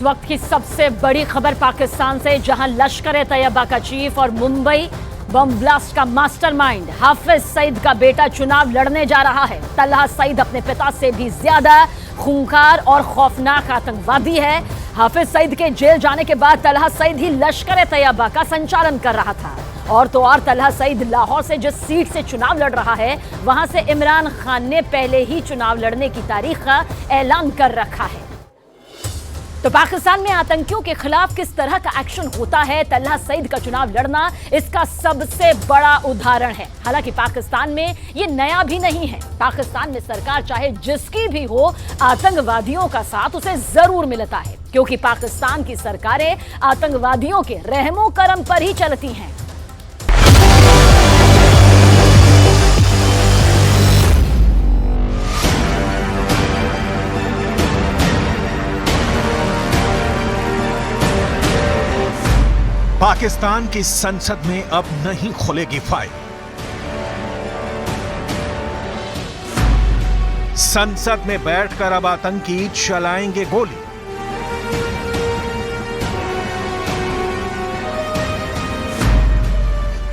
वक्त की सबसे बड़ी खबर पाकिस्तान से, जहां लश्कर-ए-तैयबा का चीफ और मुंबई बम ब्लास्ट का मास्टरमाइंड हाफिज सईद का बेटा चुनाव लड़ने जा रहा है। तलहा सईद अपने पिता से भी ज्यादा खूंखार और खौफनाक आतंकवादी है। हाफिज सईद के जेल जाने के बाद तलहा सईद ही लश्कर-ए-तैयबा का संचालन कर रहा था। और तो और तलहा सईद लाहौर से जिस सीट से चुनाव लड़ रहा है, वहां से इमरान खान ने पहले ही चुनाव लड़ने की तारीख का ऐलान कर रखा है। तो पाकिस्तान में आतंकियों के खिलाफ किस तरह का एक्शन होता है, तलहा सईद का चुनाव लड़ना इसका सबसे बड़ा उदाहरण है। हालांकि पाकिस्तान में ये नया भी नहीं है। पाकिस्तान में सरकार चाहे जिसकी भी हो, आतंकवादियों का साथ उसे जरूर मिलता है, क्योंकि पाकिस्तान की सरकारें आतंकवादियों के रहमो करम पर ही चलती हैं। पाकिस्तान की संसद में अब नहीं खुलेगी फाइल। संसद में बैठकर अब आतंकी चलाएंगे गोली।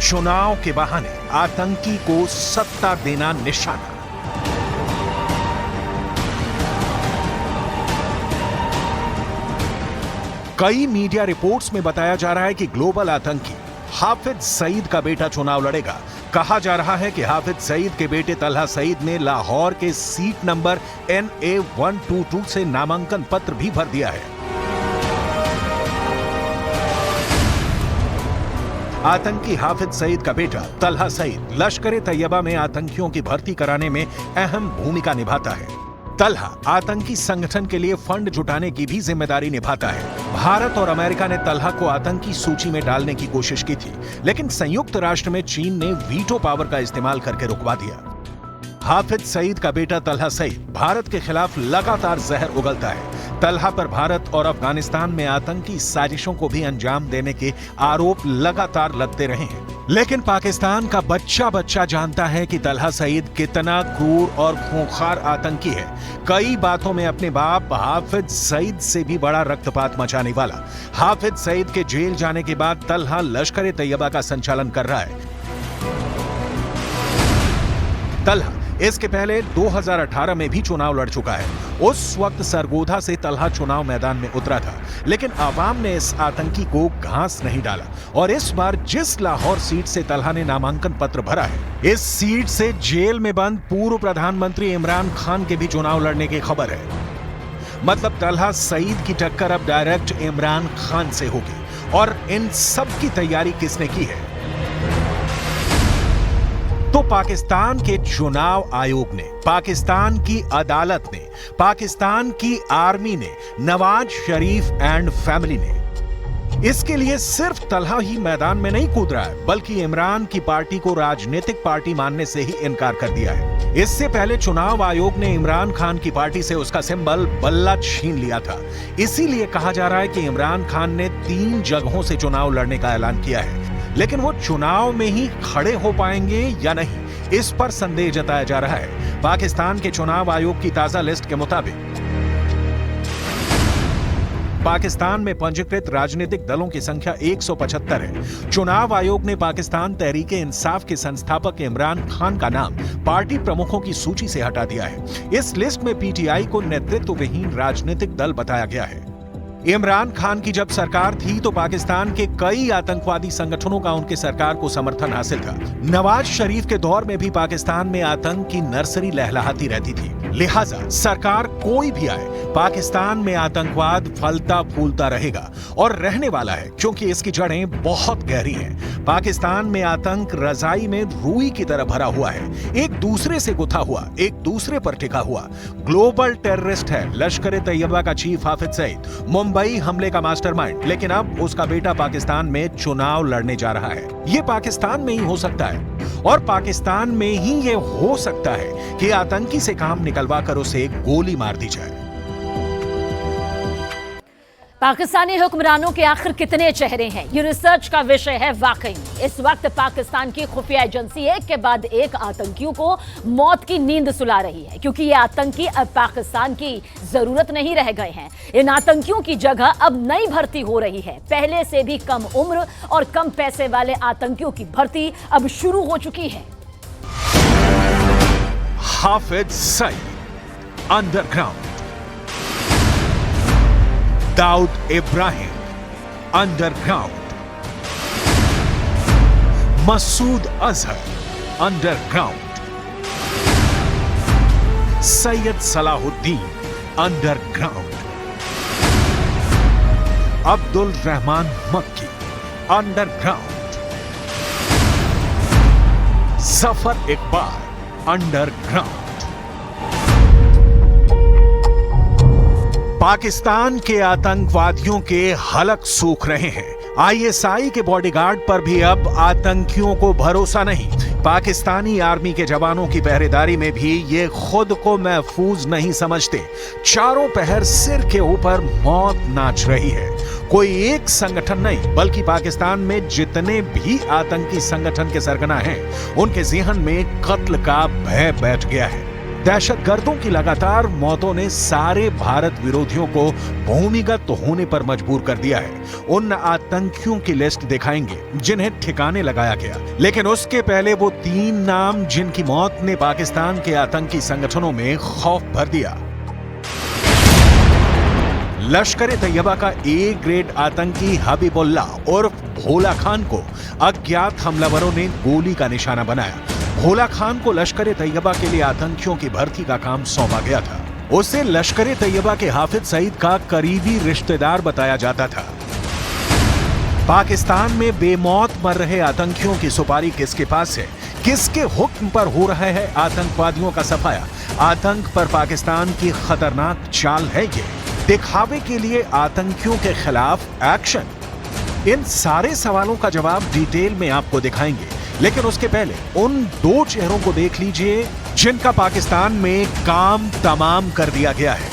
चुनाव के बहाने आतंकी को सत्ता देना निशाना। कई मीडिया रिपोर्ट्स में बताया जा रहा है कि ग्लोबल आतंकी हाफिज सईद का बेटा चुनाव लड़ेगा। कहा जा रहा है कि हाफिज सईद के बेटे तलहा सईद ने लाहौर के सीट नंबर NA-122 से नामांकन पत्र भी भर दिया है। आतंकी हाफिज सईद का बेटा तलहा सईद लश्कर-ए-तैयबा में आतंकियों की भर्ती कराने में अहम भूमिका निभाता है। तलहा आतंकी संगठन के लिए फंड जुटाने की भी जिम्मेदारी निभाता है। भारत और अमेरिका ने तलहा को आतंकी सूची में डालने की कोशिश की थी, लेकिन संयुक्त राष्ट्र में चीन ने वीटो पावर का इस्तेमाल करके रुकवा दिया। हाफिज सईद का बेटा तलहा सईद भारत के खिलाफ लगातार जहर उगलता है। तलहा पर भारत और अफगानिस्तान में आतंकी साजिशों को भी अंजाम देने के आरोप लगातार लगते रहे हैं। लेकिन पाकिस्तान का बच्चा बच्चा जानता है कि तलहा सईद कितना क्रूर और खूंखार आतंकी है। कई बातों में अपने बाप हाफिज सईद से भी बड़ा रक्तपात मचाने वाला। हाफिज सईद के जेल जाने के बाद तलहा लश्कर-ए-तैयबा का संचालन कर रहा है। तलहा इसके पहले 2018 में भी चुनाव लड़ चुका है। उस वक्त सरगोधा से तलहा चुनाव मैदान में उतरा था, लेकिन आवाम ने इस आतंकी को घास नहीं डाला। और इस बार जिस लाहौर सीट से तलहा ने नामांकन पत्र भरा है, इस सीट से जेल में बंद पूर्व प्रधानमंत्री इमरान खान के भी चुनाव लड़ने की खबर है। मतलब तलहा सईद की टक्कर अब डायरेक्ट इमरान खान से होगी। और इन सब की तैयारी किसने की है? तो पाकिस्तान के चुनाव आयोग ने, पाकिस्तान की अदालत ने, पाकिस्तान की आर्मी ने, नवाज शरीफ एंड फैमिली ने। इसके लिए सिर्फ तलहा ही मैदान में नहीं कूद रहा है, बल्कि इमरान की पार्टी को राजनीतिक पार्टी मानने से ही इनकार कर दिया है। इससे पहले चुनाव आयोग ने इमरान खान की पार्टी से उसका सिंबल बल्ला छीन लिया था। इसीलिए कहा जा रहा है कि इमरान खान ने 3 जगहों से चुनाव लड़ने का ऐलान किया है, लेकिन वो चुनाव में ही खड़े हो पाएंगे या नहीं, इस पर संदेह जताया जा रहा है। पाकिस्तान के चुनाव आयोग की ताजा लिस्ट के मुताबिक पाकिस्तान में पंजीकृत राजनीतिक दलों की संख्या 175 है। चुनाव आयोग ने पाकिस्तान तहरीक-ए-इंसाफ के संस्थापक इमरान खान का नाम पार्टी प्रमुखों की सूची से हटा दिया है। इस लिस्ट में PTI को नेतृत्व विहीन राजनीतिक दल बताया गया है। इमरान खान की जब सरकार थी तो पाकिस्तान के कई आतंकवादी संगठनों का उनके सरकार को समर्थन हासिल था। नवाज शरीफ के दौर में भी पाकिस्तान में आतंक की नर्सरी लहलहाती रहती थी। लिहाजा सरकार कोई भी आए, पाकिस्तान में आतंकवाद फलता फूलता रहेगा और रहने वाला है, क्योंकि इसकी जड़ें बहुत गहरी हैं। पाकिस्तान में आतंक रजाई में रुई की तरह भरा हुआ है, एक दूसरे से गुथा हुआ, एक दूसरे पर टिका हुआ। ग्लोबल टेररिस्ट है लश्कर-ए-तैयबा का चीफ हाफिज सईद, मुंबई हमले का मास्टरमाइंड। लेकिन अब उसका बेटा पाकिस्तान में चुनाव लड़ने जा रहा है। ये पाकिस्तान में ही हो सकता है, और पाकिस्तान में ही ये हो सकता है कि आतंकी से काम निकलवा कर उसे गोली मार दी जाए। पाकिस्तानी हुक्मरानों के आखिर कितने चेहरे हैं, ये रिसर्च का विषय है। वाकई में इस वक्त पाकिस्तान की खुफिया एजेंसी एक के बाद एक आतंकियों को मौत की नींद सुला रही है, क्योंकि ये आतंकी अब पाकिस्तान की जरूरत नहीं रह गए हैं। इन आतंकियों की जगह अब नई भर्ती हो रही है। पहले से भी कम उम्र और कम पैसे वाले आतंकियों की भर्ती अब शुरू हो चुकी है। Hafiz Saeed underground, Dawood Ibrahim underground, Masood Azhar underground, Syed Salahuddin underground, Abdul Rehman Makki underground, Zafar Iqbal underground. Pakistan के आतंकवादियों के हलक सूख रहे हैं। आईएसआई के बॉडीगार्ड पर भी अब आतंकियों को भरोसा नहीं। पाकिस्तानी आर्मी के जवानों की पहरेदारी में भी ये खुद को महफूज नहीं समझते। चारों पहर सिर के ऊपर मौत नाच रही है। कोई एक संगठन नहीं, बल्कि पाकिस्तान में जितने भी आतंकी संगठन के सरगना हैं, उनके ज़हन में कत्ल का भय बैठ गया है। दहशतगर्दों की लगातार मौतों ने सारे भारत विरोधियों को भूमिगत होने पर मजबूर कर दिया है। उन आतंकियों की लिस्ट दिखाएंगे जिन्हें ठिकाने लगाया गया, लेकिन उसके पहले वो 3 नाम जिनकी मौत ने पाकिस्तान के आतंकी संगठनों में खौफ भर दिया। लश्कर-ए-तैयबा का ए ग्रेड आतंकी हबीबुल्लाह उर्फ भोला खान को अज्ञात हमलावरों ने गोली का निशाना बनाया। भोला खान को लश्कर-ए-तैयबा के लिए आतंकियों की भर्ती का काम सौंपा गया था। उसे लश्कर-ए-तैयबा के हाफिज सईद का करीबी रिश्तेदार बताया जाता था। पाकिस्तान में बेमौत मर रहे आतंकियों की सुपारी किसके पास है? किसके हुक्म पर हो रहा है आतंकवादियों का सफाया? आतंक पर पाकिस्तान की खतरनाक चाल है ये। दिखावे के लिए आतंकियों के खिलाफ एक्शन। इन सारे सवालों का जवाब डिटेल में आपको दिखाएंगे, लेकिन उसके पहले उन 2 चेहरों को देख लीजिए जिनका पाकिस्तान में काम तमाम कर दिया गया है।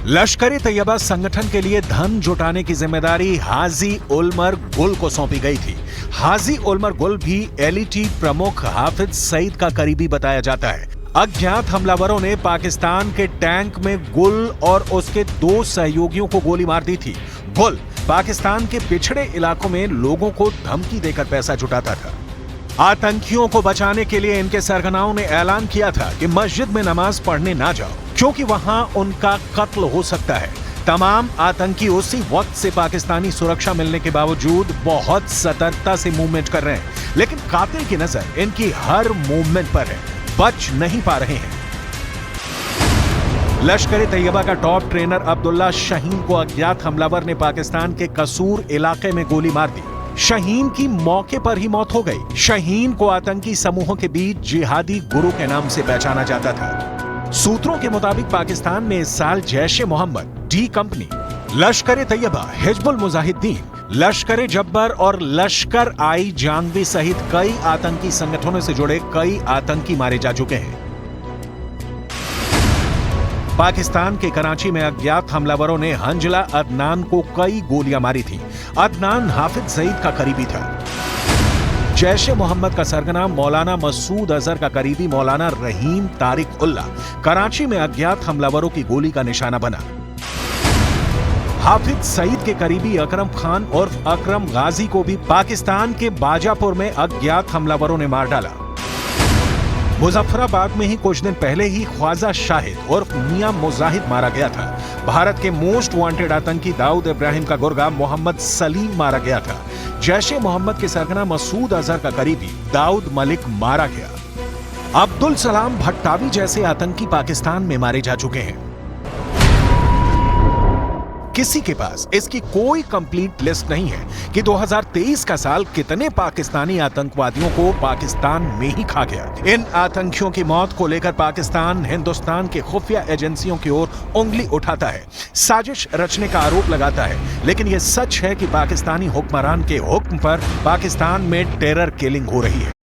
लश्कर-ए-तैयबा संगठन के लिए धन जुटाने की जिम्मेदारी हाजी उलमर गुल को सौंपी गई थी। हाजी उलमर गुल भी एलईटी प्रमुख हाफिज सईद का करीबी बताया जाता है। अज्ञात हमलावरों ने पाकिस्तान के टैंक में गुल और उसके 2 सहयोगियों को गोली मार दी थी। गुल पाकिस्तान के पिछड़े इलाकों में लोगों को धमकी देकर पैसा जुटाता था। आतंकियों को बचाने के लिए इनके सरगनाओं ने ऐलान किया था कि मस्जिद में नमाज पढ़ने ना जाओ, क्योंकि वहां उनका कत्ल हो सकता है। तमाम आतंकी उसी वक्त से पाकिस्तानी सुरक्षा मिलने के बावजूद बहुत सतर्कता से मूवमेंट कर रहे हैं, लेकिन कातिल की नजर इनकी हर मूवमेंट पर है, बच नहीं पा रहे हैं। लश्कर-ए-तैयबा का टॉप ट्रेनर अब्दुल्ला शाहीन को अज्ञात हमलावर ने पाकिस्तान के कसूर इलाके में गोली मार दी। शाहीन की मौके पर ही मौत हो गई। शाहीन को आतंकी समूहों के बीच जिहादी गुरु के नाम से पहचाना जाता था। सूत्रों के मुताबिक पाकिस्तान में इस साल जैश-ए-मोहम्मद, डी कंपनी, लश्कर-ए-तैयबा, हिजबुल मुजाहिदीन, लश्कर-ए-जब्बर और लश्कर-आई-जांगवी सहित कई आतंकी संगठनों से जुड़े कई आतंकी मारे जा चुके हैं। पाकिस्तान के कराची में अज्ञात हमलावरों ने हंजला अदनान को कई गोलियां मारी थी। अदनान हाफिज सईद का करीबी था। जैश-ए-मोहम्मद का सरगना मौलाना मसूद अजहर का करीबी मौलाना रहीम तारिक उल्ला कराची में अज्ञात हमलावरों की गोली का निशाना बना। हाफिज सईद के करीबी अकरम खान उर्फ अकरम गाजी को भी पाकिस्तान के बाजापुर में अज्ञात हमलावरों ने मार डाला। मुजफ्फराबाद में ही कुछ दिन पहले ही ख्वाजा शाहिद उर्फ मियां मुजाहिद मारा गया था। भारत के मोस्ट वांटेड आतंकी दाऊद इब्राहिम का गुर्गा मोहम्मद सलीम मारा गया था। जैश-ए-मोहम्मद के सरगना मसूद अजहर का करीबी दाऊद मलिक मारा गया। अब्दुल सलाम भट्टावी जैसे आतंकी पाकिस्तान में मारे जा चुके हैं। किसी के पास इसकी कोई कंप्लीट लिस्ट नहीं है कि 2023 का साल कितने पाकिस्तानी आतंकवादियों को पाकिस्तान में ही खा गया। इन आतंकियों की मौत को लेकर पाकिस्तान हिंदुस्तान के खुफिया एजेंसियों की ओर उंगली उठाता है, साजिश रचने का आरोप लगाता है, लेकिन यह सच है कि पाकिस्तानी हुक्मरान के हुक्म पर पाकिस्तान में टेरर किलिंग हो रही है।